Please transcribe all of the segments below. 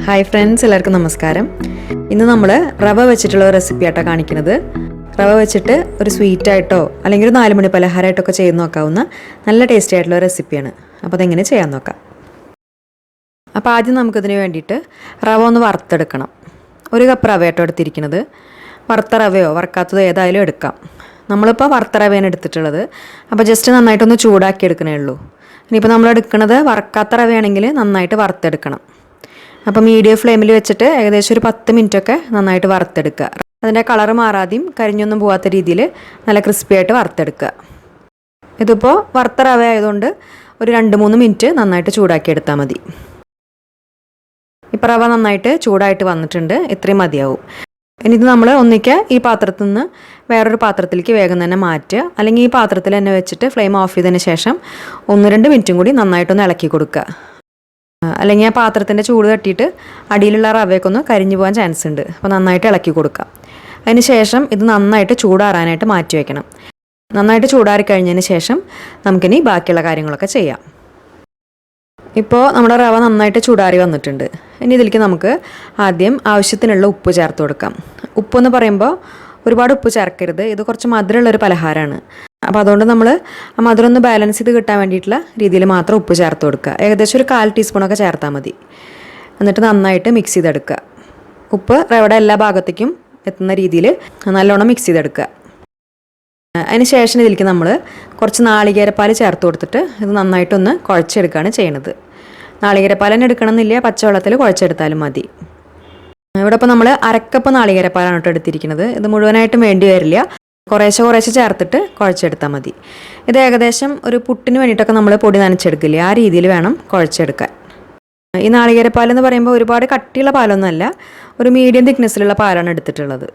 Hi friends, എല്ലാവർക്കും നമസ്കാരം. ഇന്ന് നമ്മൾ റവ വെച്ചിട്ടുള്ള ഒരു റെസിപ്പി ആയിട്ടാണ് കാണിക്കുന്നത്. റവ വെച്ചിട്ട് ഒരു സ്വീറ്റായിട്ടോ അല്ലെങ്കിൽ ഒരു 4 മണി പലഹാരമായിട്ടൊക്കെ ചെയ്ത് നോക്കാവുന്ന നല്ല ടേസ്റ്റി ആയിട്ടുള്ള റെസിപ്പിയാണ്. അപ്പോൾ അതെങ്ങനെ ചെയ്യാൻ നോക്കാം. അപ്പോൾ ആദ്യം നമുക്കിതിന് വേണ്ടിയിട്ട് റവ ഒന്ന് വറുത്തെടുക്കണം. 1 കപ്പ് റവയായിട്ടോ എടുത്തിരിക്കുന്നത്. വറുത്ത റവയോ വറുക്കാത്തതോ ഏതായാലും എടുക്കാം. നമ്മളിപ്പോൾ വറുത്ത റവയാണ് എടുത്തിട്ടുള്ളത്. അപ്പോൾ ജസ്റ്റ് നന്നായിട്ടൊന്ന് ചൂടാക്കി എടുക്കണേ ഉള്ളൂ. ഇനിയിപ്പോൾ നമ്മൾ എടുക്കുന്നത് വറുക്കാത്ത റവയാണെങ്കിൽ നന്നായിട്ട് വറുത്തെടുക്കണം. അപ്പോൾ മീഡിയം ഫ്ലെയിമിൽ വെച്ചിട്ട് ഏകദേശം ഒരു 10 മിനിറ്റൊക്കെ നന്നായിട്ട് വറുത്തെടുക്കുക. അതിൻ്റെ കളറ് മാറാതെയും കരിഞ്ഞൊന്നും പോകാത്ത രീതിയിൽ നല്ല ക്രിസ്പി ആയിട്ട് വറുത്തെടുക്കുക. ഇതിപ്പോൾ വറുത്ത റവ ആയതുകൊണ്ട് ഒരു 2-3 മിനിറ്റ് നന്നായിട്ട് ചൂടാക്കി എടുത്താൽ മതി. ഇപ്പോൾ റവ നന്നായിട്ട് ചൂടായിട്ട് വന്നിട്ടുണ്ട്. ഇത്രയും മതിയാവും. ഇനി ഇത് നമ്മൾ ഒന്നിക്കുക ഈ പാത്രത്തിൽ നിന്ന് വേറൊരു പാത്രത്തിലേക്ക് വേഗം തന്നെ മാറ്റുക. അല്ലെങ്കിൽ ഈ പാത്രത്തിൽ തന്നെ വെച്ചിട്ട് ഫ്ലെയിം ഓഫ് ചെയ്തതിന് ശേഷം 1-2 മിനിറ്റും കൂടി നന്നായിട്ടൊന്ന് ഇളക്കി കൊടുക്കുക. അല്ലെങ്കിൽ ആ പാത്രത്തിൻ്റെ ചൂട് തട്ടിയിട്ട് അടിയിലുള്ള റവയൊക്കെ ഒന്ന് കരിഞ്ഞു പോകാൻ ചാൻസ് ഉണ്ട്. അപ്പോൾ നന്നായിട്ട് ഇളക്കി കൊടുക്കാം. അതിന് ശേഷം ഇത് നന്നായിട്ട് ചൂടാറാനായിട്ട് മാറ്റി വയ്ക്കണം. നന്നായിട്ട് ചൂടാറി കഴിഞ്ഞതിന് ശേഷം നമുക്കിനി ബാക്കിയുള്ള കാര്യങ്ങളൊക്കെ ചെയ്യാം. ഇപ്പോൾ നമ്മുടെ റവ നന്നായിട്ട് ചൂടാറി വന്നിട്ടുണ്ട്. ഇനി ഇതിലേക്ക് നമുക്ക് ആദ്യം ആവശ്യത്തിനുള്ള ഉപ്പ് ചേർത്ത് കൊടുക്കാം. ഉപ്പെന്ന് പറയുമ്പോൾ ഒരുപാട് ഉപ്പ് ചേർക്കരുത്. ഇത് കുറച്ച് മധുരമുള്ളൊരു പലഹാരമാണ്. അപ്പോൾ അതുകൊണ്ട് നമ്മൾ ആ മധുരം ഒന്ന് ബാലൻസ് ചെയ്ത് കിട്ടാൻ വേണ്ടിയിട്ടുള്ള രീതിയിൽ മാത്രം ഉപ്പ് ചേർത്ത് കൊടുക്കുക. ഏകദേശം ഒരു 1/4 ടീസ്പൂണൊക്കെ ചേർത്താൽ മതി. എന്നിട്ട് നന്നായിട്ട് മിക്സ് ചെയ്തെടുക്കുക. ഉപ്പ് റവയുടെ എല്ലാ ഭാഗത്തേക്കും എത്തുന്ന രീതിയിൽ നല്ലോണം മിക്സ് ചെയ്തെടുക്കുക. അതിന് ശേഷം ഇതിലേക്ക് നമ്മൾ കുറച്ച് നാളികേരപ്പാൽ ചേർത്ത് കൊടുത്തിട്ട് ഇത് നന്നായിട്ടൊന്ന് കുഴച്ചെടുക്കുകയാണ് ചെയ്യണത്. നാളികേരപ്പാൽ തന്നെ എടുക്കണമെന്നില്ല, പച്ചവെള്ളത്തിൽ കുഴച്ചെടുത്താലും മതി. ഇവിടെ ഇപ്പോൾ നമ്മൾ 1/2 കപ്പ് നാളികേരപ്പാലാണ് കേട്ടോ എടുത്തിരിക്കുന്നത്. ഇത് മുഴുവനായിട്ടും വേണ്ടി വരില്ല, കുറേശ്ശെ ചേർത്തിട്ട് കുഴച്ചെടുത്താൽ മതി. ഇത് ഏകദേശം ഒരു പുട്ടിന് വേണ്ടിയിട്ടൊക്കെ നമ്മൾ പൊടി നനച്ചെടുക്കില്ലേ, ആ രീതിയിൽ വേണം കുഴച്ചെടുക്കാൻ. ഈ നാളികേരപ്പാൽ എന്ന് പറയുമ്പോൾ ഒരുപാട് കട്ടിയുള്ള പാലൊന്നുമല്ല, ഒരു മീഡിയം തിക്നെസ്സിലുള്ള പാലാണ് എടുത്തിട്ടുള്ളത്.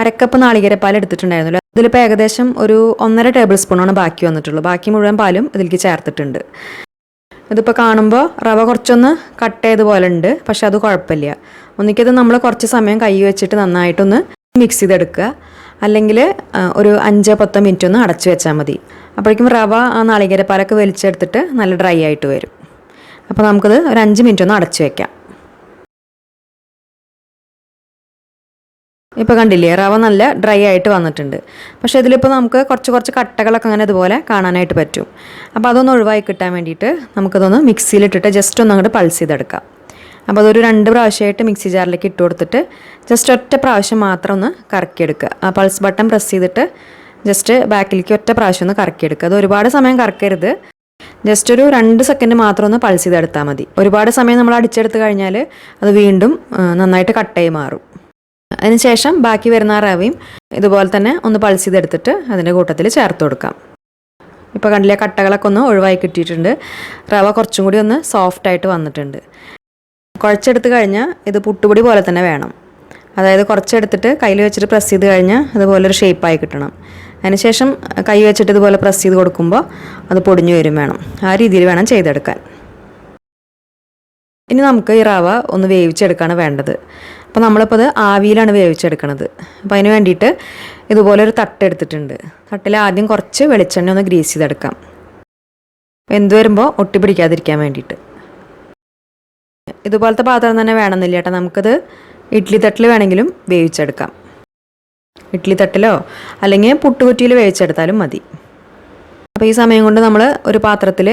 1/2 കപ്പ് നാളികേരപ്പാൽ എടുത്തിട്ടുണ്ടായിരുന്നല്ലോ. ഇതിലിപ്പോൾ ഏകദേശം ഒരു 1.5 ടേബിൾ സ്പൂണാണ് ബാക്കി വന്നിട്ടുള്ളൂ. ബാക്കി മുഴുവൻ പാലും ഇതിലേക്ക് ചേർത്തിട്ടുണ്ട്. ഇതിപ്പോൾ കാണുമ്പോൾ റവ കുറച്ചൊന്ന് കട്ട് ചെയ്തപോലെ ഉണ്ട്, പക്ഷെ അത് കുഴപ്പമില്ല. ഒന്നിക്കത് നമ്മൾ കുറച്ച് സമയം കൈ വെച്ചിട്ട് നന്നായിട്ടൊന്ന് മിക്സ് ചെയ്തെടുക്കുക. അല്ലെങ്കിൽ ഒരു 5-10 മിനിറ്റ് ഒന്ന് അടച്ചു വെച്ചാൽ മതി. അപ്പോഴേക്കും റവ ആ നാളികേരപ്പാലൊക്കെ വലിച്ചെടുത്തിട്ട് നല്ല ഡ്രൈ ആയിട്ട് വരും. അപ്പോൾ നമുക്കത് ഒരു 5 മിനിറ്റ് ഒന്ന് അടച്ചു വെക്കാം. ഇപ്പോൾ കണ്ടില്ലേ, റവ നല്ല ഡ്രൈ ആയിട്ട് വന്നിട്ടുണ്ട്. പക്ഷേ ഇതിലിപ്പോൾ നമുക്ക് കുറച്ച് കട്ടകളൊക്കെ അങ്ങനെ ഇതുപോലെ കാണാനായിട്ട് പറ്റും. അപ്പോൾ അതൊന്ന് ഒഴിവായി കിട്ടാൻ വേണ്ടിയിട്ട് നമുക്കതൊന്ന് മിക്സിയിലിട്ടിട്ട് ജസ്റ്റ് ഒന്ന് അങ്ങോട്ട് പൾസ് ചെയ്തെടുക്കാം. അപ്പോൾ അതൊരു 2 പ്രാവശ്യമായിട്ട് മിക്സി ജാറിലേക്ക് ഇട്ട് കൊടുത്തിട്ട് ജസ്റ്റ് ഒറ്റ പ്രാവശ്യം മാത്രം ഒന്ന് കറക്കിയെടുക്കുക. ആ പൾസ് ബട്ടൺ പ്രസ് ചെയ്തിട്ട് ജസ്റ്റ് ബാക്കിലേക്ക് ഒറ്റ പ്രാവശ്യം ഒന്ന് കറക്കിയെടുക്കുക. അത് ഒരുപാട് സമയം കറക്കരുത്, ജസ്റ്റ് ഒരു 2 സെക്കൻഡ് മാത്രം ഒന്ന് പൾസ് ചെയ്തെടുത്താൽ മതി. ഒരുപാട് സമയം നമ്മൾ അടിച്ചെടുത്ത് കഴിഞ്ഞാൽ അത് വീണ്ടും നന്നായിട്ട് കട്ടായി മാറും. അതിനുശേഷം ബാക്കി വരുന്ന റവയും ഇതുപോലെ തന്നെ ഒന്ന് പൾസ് ചെയ്തെടുത്തിട്ട് അതിൻ്റെ കൂട്ടത്തിൽ ചേർത്ത് കൊടുക്കാം. ഇപ്പോൾ കണ്ടില്ലേ, കട്ടകളൊക്കെ ഒന്ന് ഒഴിവായി കിട്ടിയിട്ടുണ്ട്. റവ കുറച്ചും കൂടി ഒന്ന് സോഫ്റ്റായിട്ട് വന്നിട്ടുണ്ട്. കുഴച്ചെടുത്ത് കഴിഞ്ഞാൽ ഇത് പുട്ടുപൊടി പോലെ തന്നെ വേണം. അതായത് കുറച്ചെടുത്തിട്ട് കയ്യിൽ വെച്ചിട്ട് പ്രസ് ചെയ്ത് കഴിഞ്ഞാൽ അതുപോലെ ഒരു ഷേപ്പായി കിട്ടണം. അതിനുശേഷം കൈ വെച്ചിട്ട് ഇതുപോലെ പ്രസ് ചെയ്ത് കൊടുക്കുമ്പോൾ അത് പൊടിഞ്ഞു വരും വേണം. ആ രീതിയിൽ വേണം ചെയ്തെടുക്കാൻ. ഇനി നമുക്ക് ഈ റവ ഒന്ന് വേവിച്ചെടുക്കുകയാണ് വേണ്ടത്. അപ്പോൾ നമ്മളിപ്പോൾ അത് ആവിയിലാണ് വേവിച്ചെടുക്കണത്. അപ്പോൾ അതിന് വേണ്ടിയിട്ട് ഇതുപോലെ ഒരു തട്ട് എടുത്തിട്ടുണ്ട്. തട്ടിൽ ആദ്യം കുറച്ച് വെളിച്ചെണ്ണ ഒന്ന് ഗ്രീസ് ചെയ്തെടുക്കാം, വെന്ത് വരുമ്പോൾ ഒട്ടി പിടിക്കാതിരിക്കാൻ വേണ്ടിയിട്ട്. ഇതുപോലത്തെ പാത്രം തന്നെ വേണമെന്നില്ല കേട്ടോ, നമുക്കത് ഇഡ്ഡലി തട്ടിൽ വേണമെങ്കിലും വേവിച്ചെടുക്കാം. ഇഡ്ഡലി തട്ടിലോ അല്ലെങ്കിൽ പുട്ടുകുറ്റിയിൽ വേവിച്ചെടുത്താലും മതി. അപ്പോൾ ഈ സമയം കൊണ്ട് നമ്മൾ ഒരു പാത്രത്തിൽ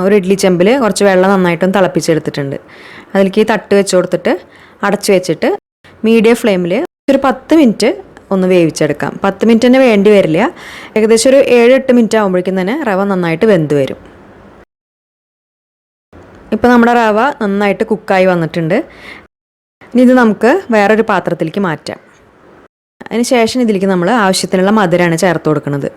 ഒരു ഇഡ്ഡലി ചെമ്പിൽ കുറച്ച് വെള്ളം നന്നായിട്ടൊന്ന് തിളപ്പിച്ചെടുത്തിട്ടുണ്ട്. അതിലേക്ക് ഈ തട്ട് വെച്ച് കൊടുത്തിട്ട് അടച്ചു വെച്ചിട്ട് മീഡിയം ഫ്ലെയിമിൽ ഒരു 10 മിനിറ്റ് ഒന്ന് വേവിച്ചെടുക്കാം. 10 മിനിറ്റ് തന്നെ വേണ്ടി വരില്ല, ഏകദേശം ഒരു 7-8 മിനിറ്റ് ആകുമ്പോഴേക്കും തന്നെ റവ നന്നായിട്ട് വെന്ത് വരും. ഇപ്പോൾ നമ്മുടെ റവ നന്നായിട്ട് കുക്കായി വന്നിട്ടുണ്ട്. ഇനി ഇത് നമുക്ക് വേറൊരു പാത്രത്തിലേക്ക് മാറ്റാം. അതിന് ശേഷം ഇതിലേക്ക് നമ്മൾ ആവശ്യത്തിനുള്ള മധുരമാണ് ചേർത്ത് കൊടുക്കുന്നത്.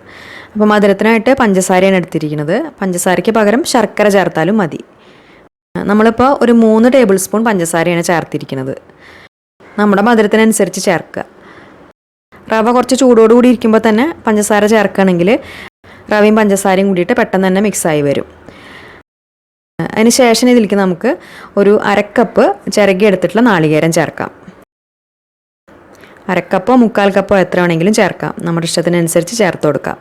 അപ്പോൾ മധുരത്തിനായിട്ട് പഞ്ചസാരയാണ് എടുത്തിരിക്കുന്നത്. പഞ്ചസാരയ്ക്ക് പകരം ശർക്കര ചേർത്താലും മതി. നമ്മളിപ്പോൾ ഒരു 3 ടേബിൾ സ്പൂൺ പഞ്ചസാരയാണ് ചേർത്തിരിക്കുന്നത്. നമ്മുടെ മധുരത്തിനനുസരിച്ച് ചേർക്കുക. റവ കുറച്ച് ചൂടോടുകൂടി ഇരിക്കുമ്പോൾ തന്നെ പഞ്ചസാര ചേർക്കുകയാണെങ്കിൽ റവയും പഞ്ചസാരയും കൂടിയിട്ട് പെട്ടെന്ന് തന്നെ മിക്സായി വരും. അതിന് ശേഷം ഇതിലേക്ക് നമുക്ക് ഒരു 1/2 കപ്പ് ചിരകി എടുത്തിട്ടുള്ള നാളികേരം ചേർക്കാം. 1/2 കപ്പോ 1/4 കപ്പോ എത്ര വേണമെങ്കിലും ചേർക്കാം, നമ്മുടെ ഇഷ്ടത്തിനനുസരിച്ച് ചേർത്ത് കൊടുക്കാം.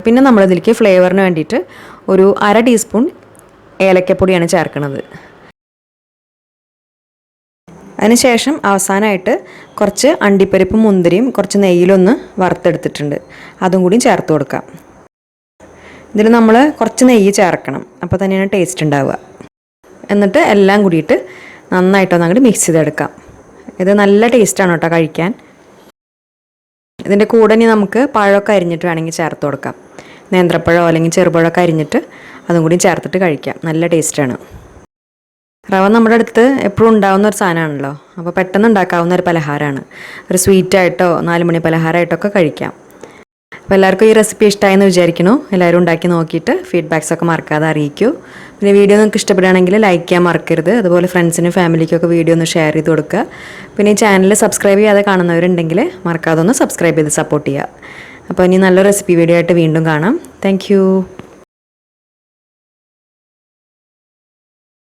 പിന്നെ നമ്മളിതിലേക്ക് ഫ്ലേവറിന് വേണ്ടിയിട്ട് ഒരു 1/2 ടീസ്പൂൺ ഏലക്കപ്പൊടിയാണ് ചേർക്കുന്നത്. അതിനുശേഷം അവസാനമായിട്ട് കുറച്ച് അണ്ടിപ്പരിപ്പും മുന്തിരിയും കുറച്ച് നെയ്യിലൊന്ന് വറുത്തെടുത്തിട്ടുണ്ട്, അതും കൂടി ചേർത്ത് കൊടുക്കാം. ഇതിൽ നമ്മൾ കുറച്ച് നെയ്യ് ചേർക്കണം, അപ്പോൾ തന്നെയാണ് ടേസ്റ്റ് ഉണ്ടാവുക. എന്നിട്ട് എല്ലാം കൂടിയിട്ട് നന്നായിട്ടൊന്ന് അങ്ങോട്ട് മിക്സ് ചെയ്തെടുക്കാം. ഇത് നല്ല ടേസ്റ്റാണ് കേട്ടോ കഴിക്കാൻ. ഇതിൻ്റെ കൂടെ ഇനി നമുക്ക് പഴമൊക്കെ അരിഞ്ഞിട്ട് വേണമെങ്കിൽ ചേർത്ത് കൊടുക്കാം. നേന്ത്രപ്പഴമോ അല്ലെങ്കിൽ ചെറുപഴമൊക്കെ അരിഞ്ഞിട്ട് അതും കൂടി ചേർത്തിട്ട് കഴിക്കാം. നല്ല ടേസ്റ്റാണ്. റവ നമ്മുടെ അടുത്ത് എപ്പോഴും ഉണ്ടാകുന്ന ഒരു സാധനമാണല്ലോ, അപ്പോൾ പെട്ടെന്ന് ഉണ്ടാക്കാവുന്ന ഒരു പലഹാരമാണ്. ഒരു സ്വീറ്റായിട്ടോ 4 മണി പലഹാരമായിട്ടൊക്കെ കഴിക്കാം. അപ്പോൾ എല്ലാവർക്കും ഈ റെസിപ്പി ഇഷ്ടമായെന്ന് വിചാരിക്കുന്നു. എല്ലാവരും ഉണ്ടാക്കി നോക്കിയിട്ട് ഫീഡ്ബാക്സൊക്കെ മറക്കാതെ അറിയിക്കൂ. പിന്നെ വീഡിയോ നിങ്ങൾക്ക് ഇഷ്ടപ്പെടുകയാണെങ്കിൽ ലൈക്ക് ചെയ്യാൻ മറക്കരുത്. അതുപോലെ ഫ്രണ്ട്സിനും ഫാമിലിക്കൊക്കെ വീഡിയോ ഒന്ന് ഷെയർ ചെയ്ത് കൊടുക്കുക. പിന്നെ ഈ ചാനൽ സബ്സ്ക്രൈബ് ചെയ്യാതെ കാണുന്നവരുണ്ടെങ്കിൽ മറക്കാതെ ഒന്ന് സബ്സ്ക്രൈബ് ചെയ്ത് സപ്പോർട്ട് ചെയ്യുക. അപ്പോൾ ഇനി നല്ല റെസിപ്പി വീഡിയോ ആയിട്ട് വീണ്ടും കാണാം. താങ്ക്